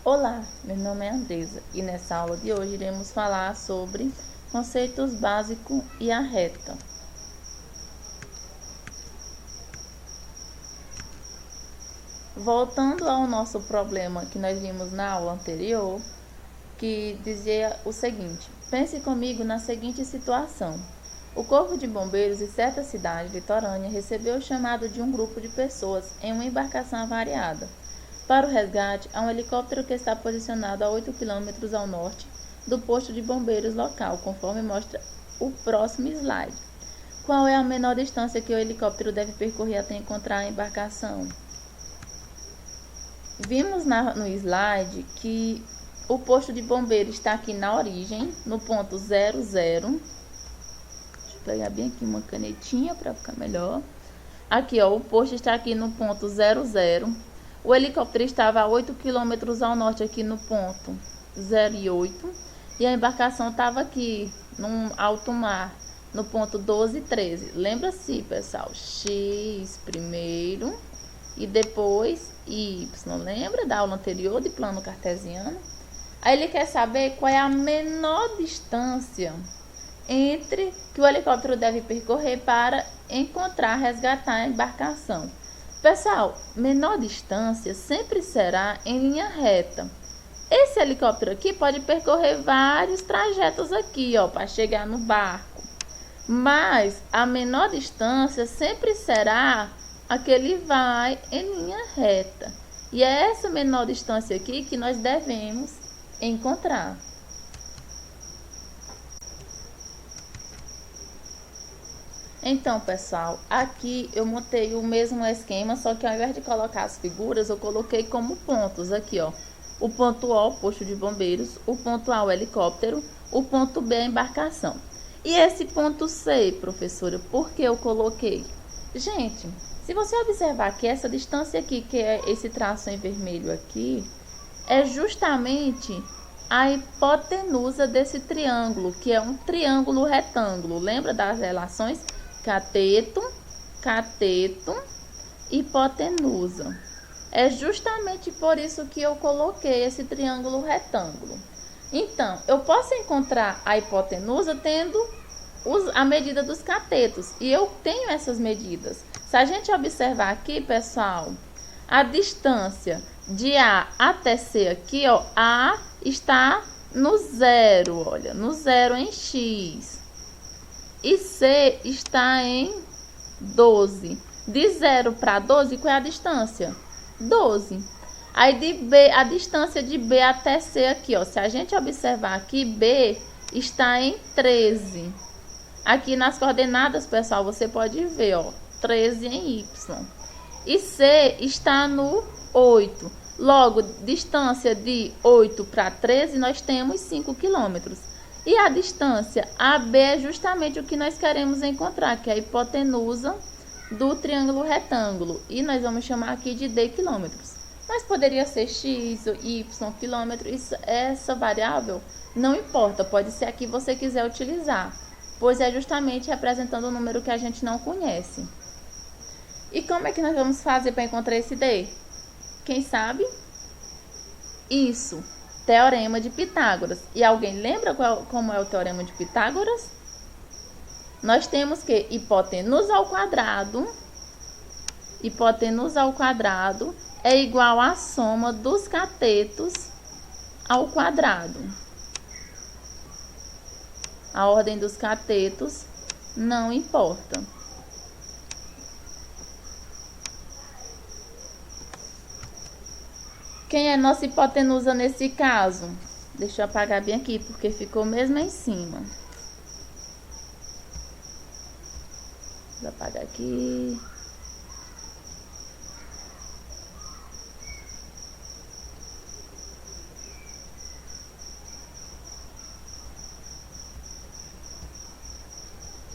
Olá, meu nome é Andresa e nessa aula de hoje iremos falar sobre conceitos básicos e a reta. Voltando ao nosso problema que nós vimos na aula anterior, que dizia o seguinte: pense comigo na seguinte situação. O Corpo de Bombeiros de certa cidade litorânea recebeu o chamado de um grupo de pessoas em uma embarcação avariada. Para o resgate, há um helicóptero que está posicionado a 8 km ao norte do posto de bombeiros local, conforme mostra o próximo slide. Qual é a menor distância que o helicóptero deve percorrer até encontrar a embarcação? Vimos no slide que o posto de bombeiros está aqui na origem, no ponto 00. Deixa eu pegar bem aqui uma canetinha para ficar melhor. Aqui, ó, o posto está aqui no ponto 00. O helicóptero estava a 8 km ao norte, aqui no ponto 08. E a embarcação estava aqui, no alto mar, no ponto 12 e 13. Lembra-se, pessoal? X primeiro e depois Y. Lembra da aula anterior de plano cartesiano? Aí ele quer saber qual é a menor distância entre que o helicóptero deve percorrer para encontrar, resgatar a embarcação. Pessoal, menor distância sempre será em linha reta. Esse helicóptero aqui pode percorrer vários trajetos aqui, ó, para chegar no barco. Mas a menor distância sempre será a que ele vai em linha reta. E é essa menor distância aqui que nós devemos encontrar. Então, pessoal, aqui eu montei o mesmo esquema, só que ao invés de colocar as figuras, eu coloquei como pontos aqui, ó. O ponto O, posto de bombeiros, o ponto A, o helicóptero, o ponto B, a embarcação. E esse ponto C, professora, por que eu coloquei? Gente, se você observar que essa distância aqui, que é esse traço em vermelho aqui, é justamente a hipotenusa desse triângulo, que é um triângulo retângulo. Lembra das relações? Cateto, cateto, hipotenusa. É justamente por isso que eu coloquei esse triângulo retângulo. Então, eu posso encontrar a hipotenusa tendo a medida dos catetos. E eu tenho essas medidas. Se a gente observar aqui, pessoal, a distância de A até C aqui, ó, A está no 0, olha, no 0 em X. E C está em 12. De 0 para 12, qual é a distância? 12. Aí de B, a distância de B até C aqui, ó. Se a gente observar aqui, B está em 13. Aqui nas coordenadas, pessoal, você pode ver, ó, 13 em Y. E C está no 8. Logo, distância de 8 para 13, nós temos 5 quilômetros. E a distância AB é justamente o que nós queremos encontrar, que é a hipotenusa do triângulo retângulo. E nós vamos chamar aqui de D quilômetros. Mas poderia ser X, Y, quilômetro. Essa variável não importa, pode ser a que você quiser utilizar, pois é justamente representando o número que a gente não conhece. E como é que nós vamos fazer para encontrar esse D? Quem sabe? Isso. Teorema de Pitágoras. E alguém lembra como é o Teorema de Pitágoras? Nós temos que hipotenusa ao quadrado é igual à soma dos catetos ao quadrado. A ordem dos catetos não importa. Quem é nossa hipotenusa nesse caso? Deixa eu apagar bem aqui, porque ficou mesmo em cima. Vou apagar aqui.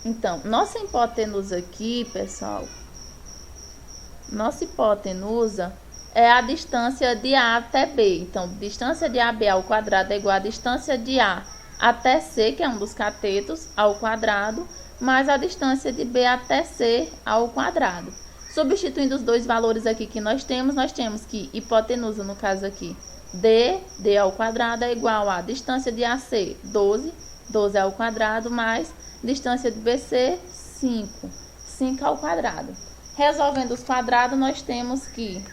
Então, nossa hipotenusa aqui, pessoal, nossa hipotenusa é a distância de A até B. Então, distância de AB ao quadrado é igual a distância de A até C, que é um dos catetos, ao quadrado, mais a distância de B até C ao quadrado. Substituindo os dois valores aqui que nós temos que hipotenusa, no caso aqui, D ao quadrado é igual a distância de AC, 12, 12 ao quadrado, mais distância de BC, 5, 5 ao quadrado. Resolvendo os quadrados, nós temos que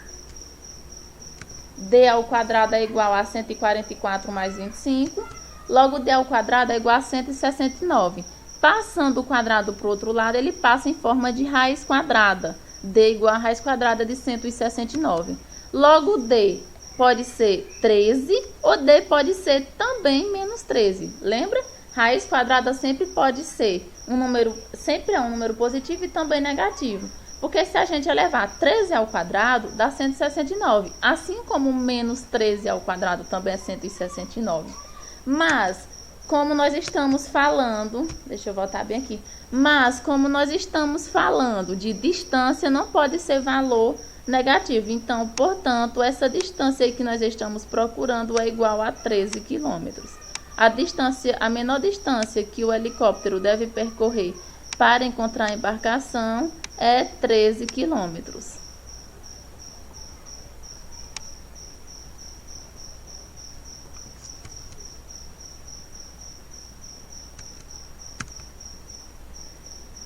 D ao quadrado é igual a 144 mais 25, logo D ao quadrado é igual a 169. Passando o quadrado para o outro lado, ele passa em forma de raiz quadrada. D igual a raiz quadrada de 169. Logo, D pode ser 13 ou D pode ser também menos 13. Lembra? Raiz quadrada sempre pode ser um número, sempre é um número positivo e também negativo. Porque se a gente elevar 13 ao quadrado, dá 169. Assim como menos 13 ao quadrado também é 169. Mas, como nós estamos falando, deixa eu voltar bem aqui. Mas, como nós estamos falando de distância, não pode ser valor negativo. Então, portanto, essa distância aí que nós estamos procurando é igual a 13 quilômetros. A menor distância que o helicóptero deve percorrer para encontrar a embarcação é 13 quilômetros.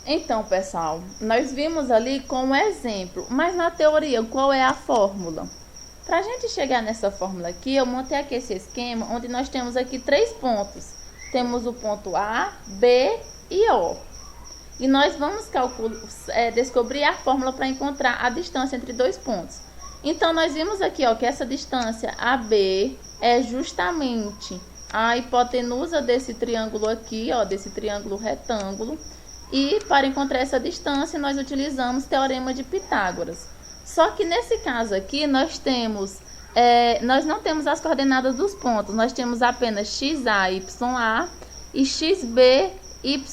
Então, pessoal, nós vimos ali com um exemplo, mas na teoria, qual é a fórmula? Para a gente chegar nessa fórmula aqui, eu montei aqui esse esquema, onde nós temos aqui 3 pontos. Temos o ponto A, B e O. E nós vamos descobrir a fórmula para encontrar a distância entre 2 pontos. Então, nós vimos aqui ó, que essa distância AB é justamente a hipotenusa desse triângulo aqui, ó, desse triângulo retângulo. E para encontrar essa distância, nós utilizamos o teorema de Pitágoras. Só que nesse caso aqui, nós não temos as coordenadas dos pontos. Nós temos apenas XA, YA e XB, YB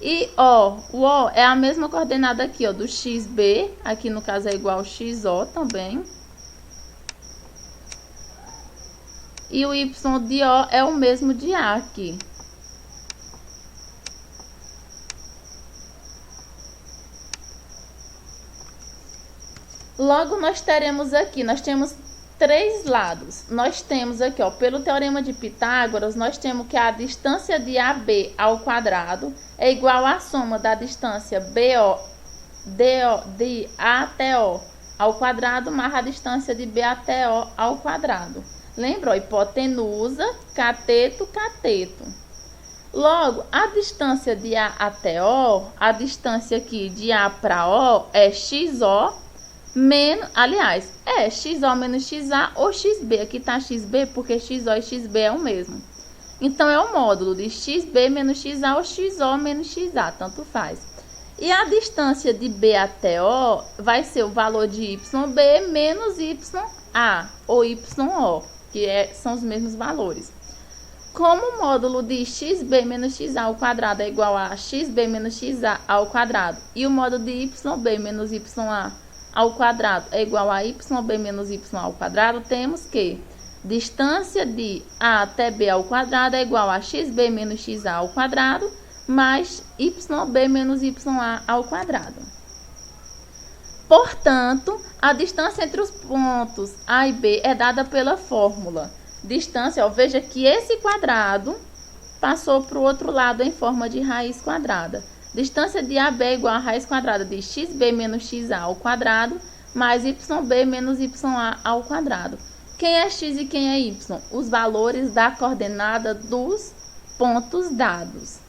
e O. O O é a mesma coordenada aqui, ó, do XB. Aqui no caso é igual ao XO também. E o Y de O é o mesmo de A aqui. Logo, nós temos 3 lados. Nós temos aqui, ó, pelo teorema de Pitágoras, nós temos que a distância de AB ao quadrado é igual à soma da distância BO, de A até O ao quadrado, mais a distância de B até O ao quadrado. Lembra, ó, hipotenusa, cateto, cateto. Logo, a distância de A até O, a distância aqui de A para O é XO, XO menos XA ou XB. Aqui está XB porque XO e XB é o mesmo. Então, é o módulo de XB menos XA ou XO menos XA, tanto faz. E a distância de B até O vai ser o valor de YB menos YA ou YO, que são os mesmos valores. Como o módulo de XB menos XA ao quadrado é igual a XB menos XA ao quadrado e o módulo de YB menos YA ao quadrado é igual a YB menos YA ao quadrado, temos que distância de A até B ao quadrado é igual a XB menos XA ao quadrado mais YB menos YA ao quadrado. Portanto, a distância entre os pontos A e B é dada pela fórmula. Distância, ó, veja que esse quadrado passou para o outro lado em forma de raiz quadrada. Distância de AB é igual a raiz quadrada de XB menos XA ao quadrado, mais YB menos YA ao quadrado. Quem é X e quem é Y? Os valores da coordenada dos pontos dados.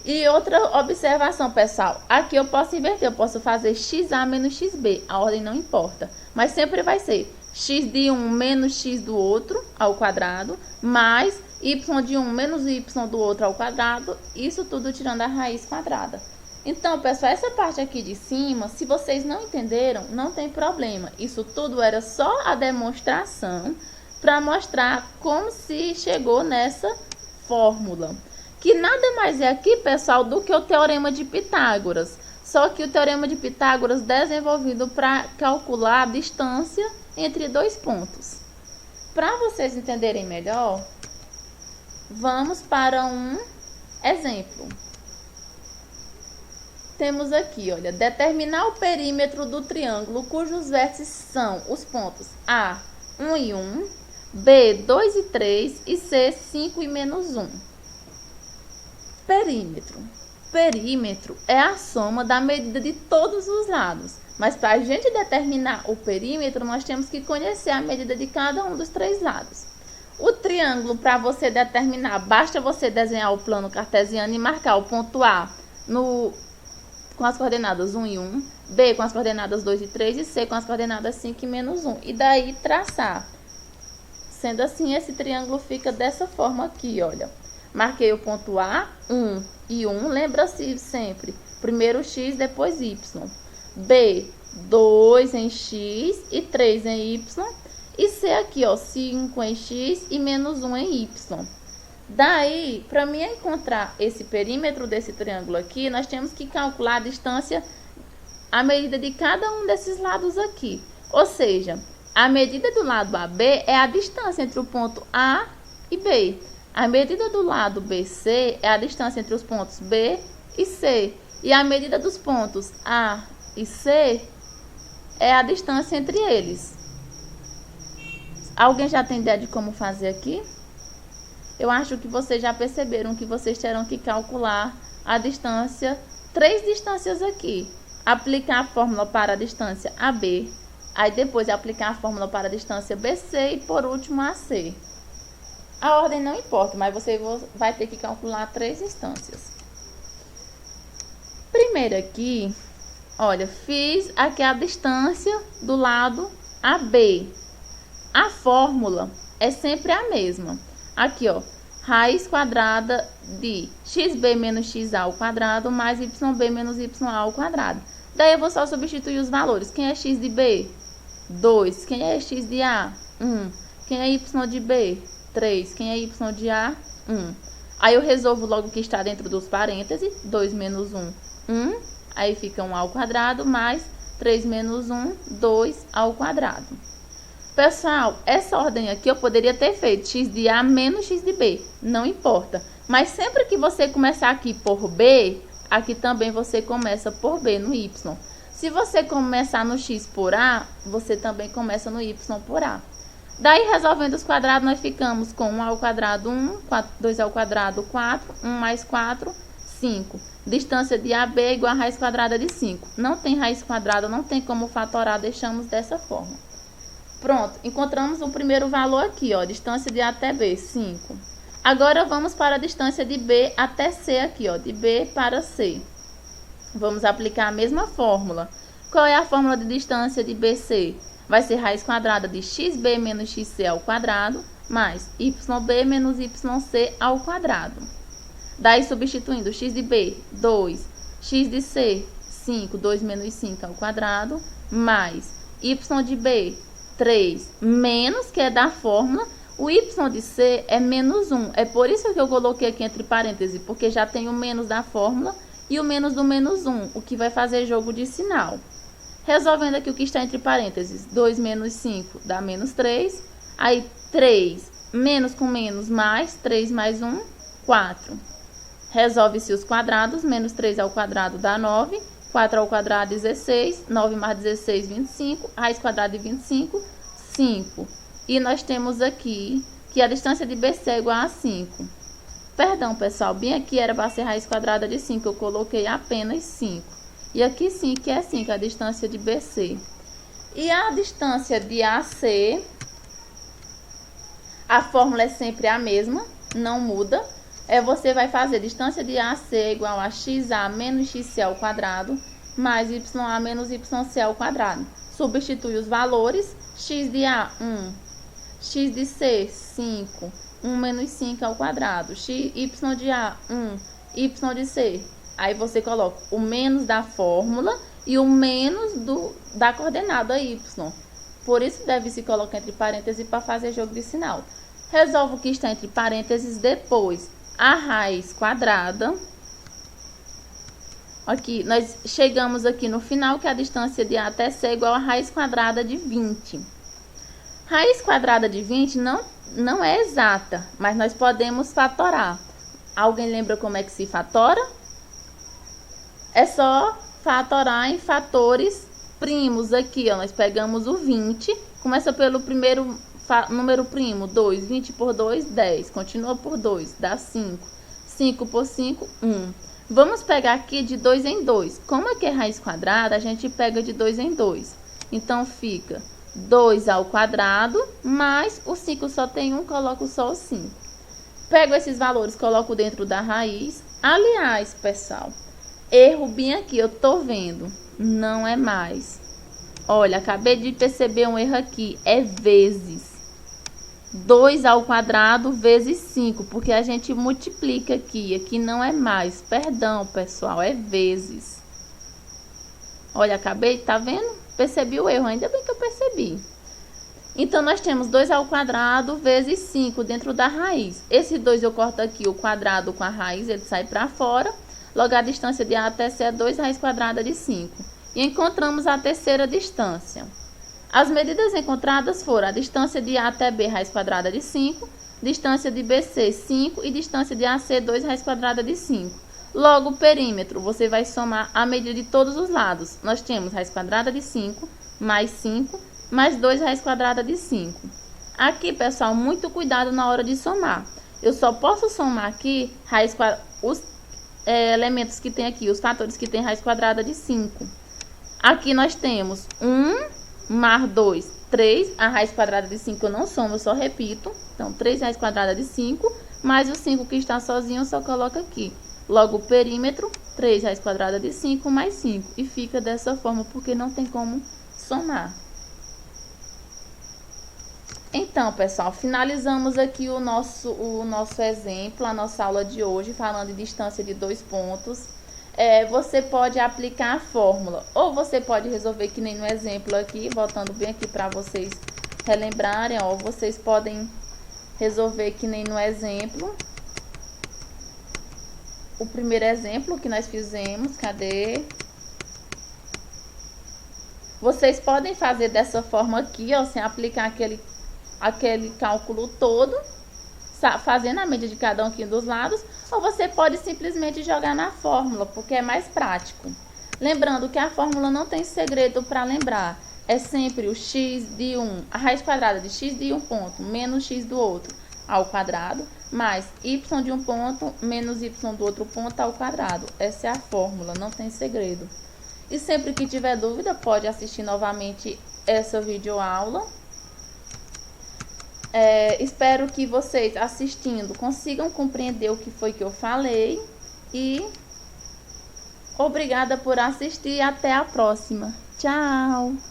E outra observação, pessoal. Aqui eu posso inverter, eu posso fazer XA menos XB. A ordem não importa, mas sempre vai ser X de um menos X do outro ao quadrado, mais Y de um menos Y do outro ao quadrado, isso tudo tirando a raiz quadrada. Então, pessoal, essa parte aqui de cima, se vocês não entenderam, não tem problema. Isso tudo era só a demonstração para mostrar como se chegou nessa fórmula. Que nada mais é aqui, pessoal, do que o teorema de Pitágoras. Só que o teorema de Pitágoras desenvolvido para calcular a distância entre 2 pontos. Para vocês entenderem melhor, vamos para um exemplo. temos aqui, olha, determinar o perímetro do triângulo cujos vértices são os pontos A, 1 e 1, B, 2 e 3 e C, 5 e menos 1. Perímetro. Perímetro é a soma da medida de todos os lados. Mas para a gente determinar o perímetro, nós temos que conhecer a medida de cada um dos três lados. O triângulo, para você determinar, basta você desenhar o plano cartesiano e marcar o ponto A com as coordenadas 1 e 1, B com as coordenadas 2 e 3 e C com as coordenadas 5 e menos 1. E daí traçar. Sendo assim, esse triângulo fica dessa forma aqui, olha. Marquei o ponto A, 1 e 1, lembra-se sempre, primeiro x, depois y. B, 2 em x e 3 em y. E C aqui, ó, 5 em x e menos 1 em y. Daí, para mim encontrar esse perímetro desse triângulo aqui, nós temos que calcular a distância, a medida de cada um desses lados aqui. Ou seja, a medida do lado AB é a distância entre o ponto A e B. A medida do lado BC é a distância entre os pontos B e C. E a medida dos pontos A e C é a distância entre eles. Alguém já tem ideia de como fazer aqui? Eu acho que vocês já perceberam que vocês terão que calcular a distância, três distâncias aqui. Aplicar a fórmula para a distância AB, aí depois aplicar a fórmula para a distância BC e por último AC. A ordem não importa, mas você vai ter que calcular três instâncias. Primeiro aqui, olha, fiz aqui a distância do lado AB. A fórmula é sempre a mesma. Aqui, ó, raiz quadrada de xb menos xa ao quadrado mais yb menos ya ao quadrado. Daí eu vou só substituir os valores. Quem é x de B? 2. Quem é x de A? 1. Quem é y de B? 3. Quem é y de A? 1. Aí eu resolvo logo o que está dentro dos parênteses. 2 menos 1, 1. Aí fica 1 ao quadrado mais 3 menos 1, 2 ao quadrado. Pessoal, essa ordem aqui eu poderia ter feito x de A menos x de B. Não importa. Mas sempre que você começar aqui por B, aqui também você começa por B no y. Se você começar no x por A, você também começa no y por A. Daí, resolvendo os quadrados, nós ficamos com 1 ao quadrado 1, 2 ao quadrado 4, 1 mais 4, 5. Distância de AB é igual a raiz quadrada de 5. Não tem raiz quadrada, não tem como fatorar, deixamos dessa forma. Pronto, encontramos o primeiro valor aqui, ó, distância de A até B, 5. Agora, vamos para a distância de B até C aqui, ó, de B para C. Vamos aplicar a mesma fórmula. Qual é a fórmula de distância de BC? Vai ser raiz quadrada de xb menos xc ao quadrado, mais yb menos yc ao quadrado. Daí, substituindo x de B, 2, x de C, 5, 2 menos 5 ao quadrado, mais y de B, 3, menos, que é da fórmula, o y de C é menos 1. É por isso que eu coloquei aqui entre parênteses, porque já tem o menos da fórmula e o menos do menos 1, o que vai fazer jogo de sinal. Resolvendo aqui o que está entre parênteses, 2 menos 5 dá menos 3. Aí, 3 menos com menos mais, 3 mais 1, 4. Resolve-se os quadrados, menos 3 ao quadrado dá 9. 4 ao quadrado, 16. 9 mais 16, 25. Raiz quadrada de 25, 5. E nós temos aqui que a distância de BC é igual a 5. Perdão, pessoal, bem aqui era para ser raiz quadrada de 5, eu coloquei apenas 5. E aqui sim que é 5, a distância de BC. E a distância de AC, a fórmula é sempre a mesma, não muda. Você vai fazer distância de AC igual a xa menos xc ao quadrado, mais ya menos yc ao quadrado. Substitui os valores, x de A, 1, x de C, 5, 1 menos 5 ao quadrado, y de A, 1, y de C. Aí você coloca o menos da fórmula e o menos da coordenada y. Por isso deve se colocar entre parênteses para fazer jogo de sinal. Resolve o que está entre parênteses, depois a raiz quadrada. Aqui, nós chegamos aqui no final que a distância de A até C é igual a raiz quadrada de 20. Raiz quadrada de 20 não é exata, mas nós podemos fatorar. Alguém lembra como é que se fatora? É só fatorar em fatores primos aqui, ó. Nós pegamos o 20, começa pelo primeiro número primo, 2. 20 por 2, 10. Continua por 2, dá 5. 5 por 5, 1. Vamos pegar aqui de 2 em 2. Como aqui é raiz quadrada, a gente pega de 2 em 2. Então, fica 2 ao quadrado, mais o 5 só tem 1, coloco só o 5. Pego esses valores, coloco dentro da raiz. Aliás, pessoal, erro bem aqui, eu tô vendo. Não é mais. Olha, acabei de perceber um erro aqui. É vezes. 2 ao quadrado vezes 5, porque a gente multiplica aqui. Aqui não é mais. Perdão, pessoal, é vezes. Olha, acabei, tá vendo? Percebi o erro, ainda bem que eu percebi. Então, nós temos 2 ao quadrado vezes 5 dentro da raiz. Esse 2 eu corto aqui, o quadrado com a raiz, ele sai para fora. Logo, a distância de A até C é 2 raiz quadrada de 5. E encontramos a terceira distância. As medidas encontradas foram a distância de A até B, raiz quadrada de 5, distância de BC, 5 e distância de AC, 2 raiz quadrada de 5. Logo, o perímetro, você vai somar a medida de todos os lados. Nós temos raiz quadrada de 5 mais 5 mais 2 raiz quadrada de 5. Aqui, pessoal, muito cuidado na hora de somar. Eu só posso somar aqui os elementos que tem aqui, os fatores que tem raiz quadrada de 5. Aqui nós temos 1 mais 2, 3. A raiz quadrada de 5 eu não somo, eu só repito. Então, 3 raiz quadrada de 5, mais o 5 que está sozinho, eu só coloco aqui. Logo, o perímetro, 3 raiz quadrada de 5 mais 5. E fica dessa forma, porque não tem como somar. Então, pessoal, finalizamos aqui o nosso exemplo, a nossa aula de hoje, falando de distância de 2 pontos. Você pode aplicar a fórmula, ou você pode resolver que nem no exemplo aqui, voltando bem aqui para vocês relembrarem, ó, vocês podem resolver que nem no exemplo. O primeiro exemplo que nós fizemos, cadê? Vocês podem fazer dessa forma aqui, ó, sem aplicar aquele cálculo todo, fazendo a média de cada um aqui dos lados, ou você pode simplesmente jogar na fórmula, porque é mais prático. Lembrando que a fórmula não tem segredo para lembrar, é sempre o x de um, a raiz quadrada de x de um ponto menos x do outro ao quadrado, mais y de um ponto menos y do outro ponto ao quadrado. Essa é a fórmula, não tem segredo. E sempre que tiver dúvida, pode assistir novamente essa videoaula. Espero que vocês assistindo consigam compreender o que foi que eu falei. E obrigada por assistir e até a próxima. Tchau!